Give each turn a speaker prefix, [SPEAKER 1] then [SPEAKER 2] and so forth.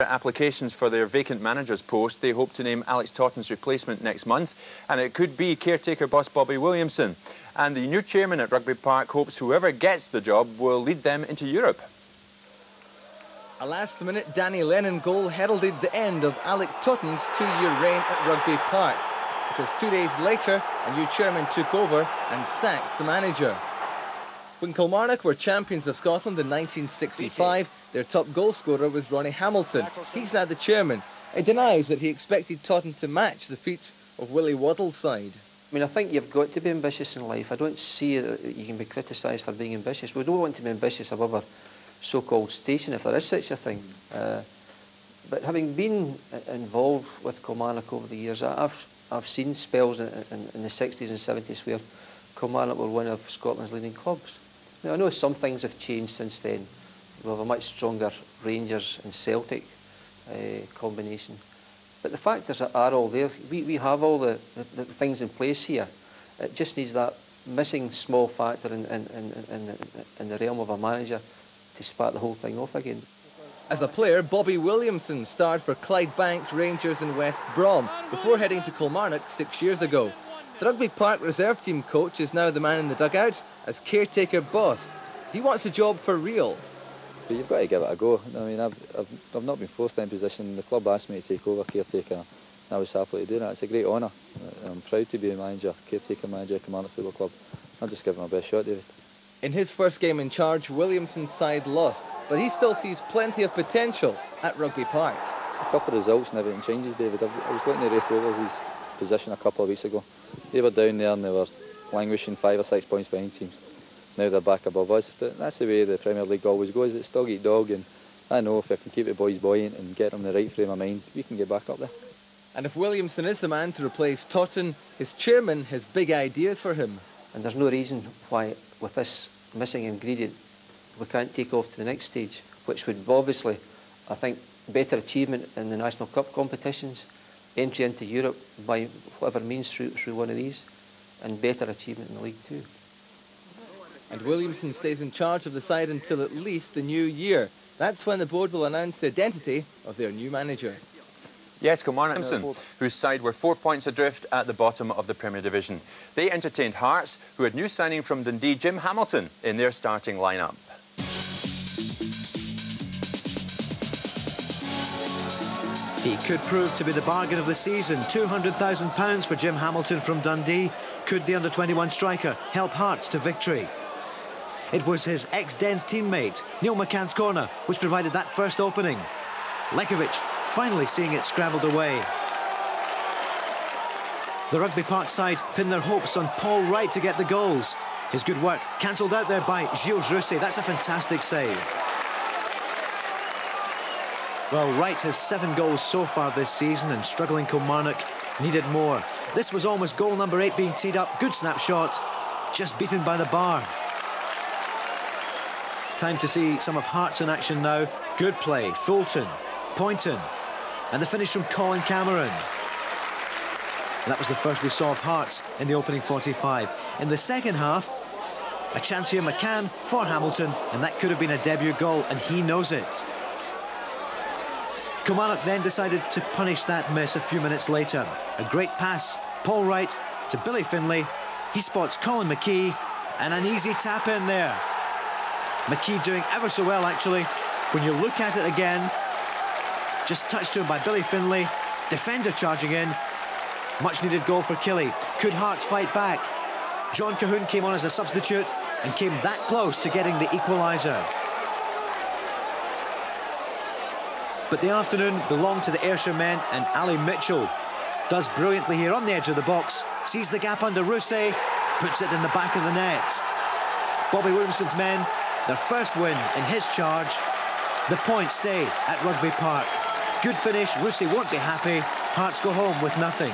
[SPEAKER 1] Applications for their vacant manager's post. They hope to name Alex Totten's replacement next month, and it could be caretaker boss Bobby Williamson. And the new chairman at Rugby Park hopes whoever gets the job will lead them into Europe.
[SPEAKER 2] A last-minute Danny Lennon goal heralded the end of Alex Totten's two-year reign at Rugby Park, because 2 days later a new chairman took over and sacked the manager. When Kilmarnock were champions of Scotland in 1965, their top goal scorer was Ronnie Hamilton. He's now the chairman. He denies that he expected Totten to match the feats of Willie Waddle's side.
[SPEAKER 3] I mean, I think you've got to be ambitious in life. I don't see that you can be criticised for being ambitious. We don't want to be ambitious above our so-called station, if there is such a thing. But having been involved with Kilmarnock over the years, I've seen spells in the 60s and 70s where Kilmarnock were one of Scotland's leading clubs. Now, I know some things have changed since then. We have a much stronger Rangers and Celtic combination. But the factors are all there. We have all the things in place here. It just needs that missing small factor in the realm of a manager to spark the whole thing off again.
[SPEAKER 2] As a player, Bobby Williamson starred for Clydebank, Rangers and West Brom before heading to Kilmarnock 6 years ago. The Rugby Park reserve team coach is now the man in the dugout as caretaker boss. He wants a job for real.
[SPEAKER 4] But you've got to give it a go. I mean, I've not been forced in position. The club asked me to take over caretaker, and I was happy to do that. It's a great honour. I'm proud to be a manager, caretaker manager at Kilmarnock Football Club. I'll just give it my best shot, David.
[SPEAKER 2] In his first game in charge, Williamson's side lost, but he still sees plenty of potential at Rugby Park.
[SPEAKER 4] A couple of results and everything changes, David. I was looking at Ray Fowler's position a couple of weeks ago. They were down there and they were languishing 5 or 6 points behind teams. Now they're back above us, but that's the way the Premier League always goes. It's dog eat dog, and I know if I can keep the boys buoyant and get them the right frame of mind, we can get back up there.
[SPEAKER 2] And if Williamson is the man to replace Totten, his chairman has big ideas for him.
[SPEAKER 3] And there's no reason why, with this missing ingredient, we can't take off to the next stage, which would obviously, I think, better achievement in the National Cup competitions, entry into Europe by whatever means through one of these, and better achievement in the League too.
[SPEAKER 2] And Williamson stays in charge of the side until at least the new year. That's when the board will announce the identity of their new manager.
[SPEAKER 1] Yes, Kilmarnock, whose side were 4 points adrift at the bottom of the Premier Division. They entertained Hearts, who had new signing from Dundee, Jim Hamilton, in their starting lineup.
[SPEAKER 5] He could prove to be the bargain of the season. £200,000 for Jim Hamilton from Dundee. Could the under-21 striker help Hearts to victory? It was his ex-Dens teammate, Neil McCann's corner, which provided that first opening. Lekovic finally seeing it scrambled away. The Rugby Park side pinned their hopes on Paul Wright to get the goals. His good work cancelled out there by Gilles Rousset. That's a fantastic save. Well, Wright has 7 goals so far this season, and struggling Kilmarnock needed more. This was almost goal number 8 being teed up. Good snapshot, just beaten by the bar. Time to see some of Hearts in action now. Good play, Fulton, Poynton, and the finish from Colin Cameron. And that was the first we saw of Hearts in the opening 45. In the second half, a chance here, McCann for Hamilton, and that could have been a debut goal, and he knows it. Kilmarnock then decided to punish that miss a few minutes later. A great pass, Paul Wright to Billy Finlay. He spots Colin McKee, and an easy tap in there. McKee doing ever so well, actually. When you look at it again, just touched to him by Billy Finlay. Defender charging in. Much needed goal for Killie. Could Hearts fight back? John Cahoon came on as a substitute and came that close to getting the equaliser. But the afternoon belonged to the Ayrshire men, and Ali Mitchell does brilliantly here on the edge of the box. Sees the gap under Rousset, puts it in the back of the net. Bobby Williamson's men, their first win in his charge. The points stay at Rugby Park. Good finish, Rousset won't be happy. Hearts go home with nothing.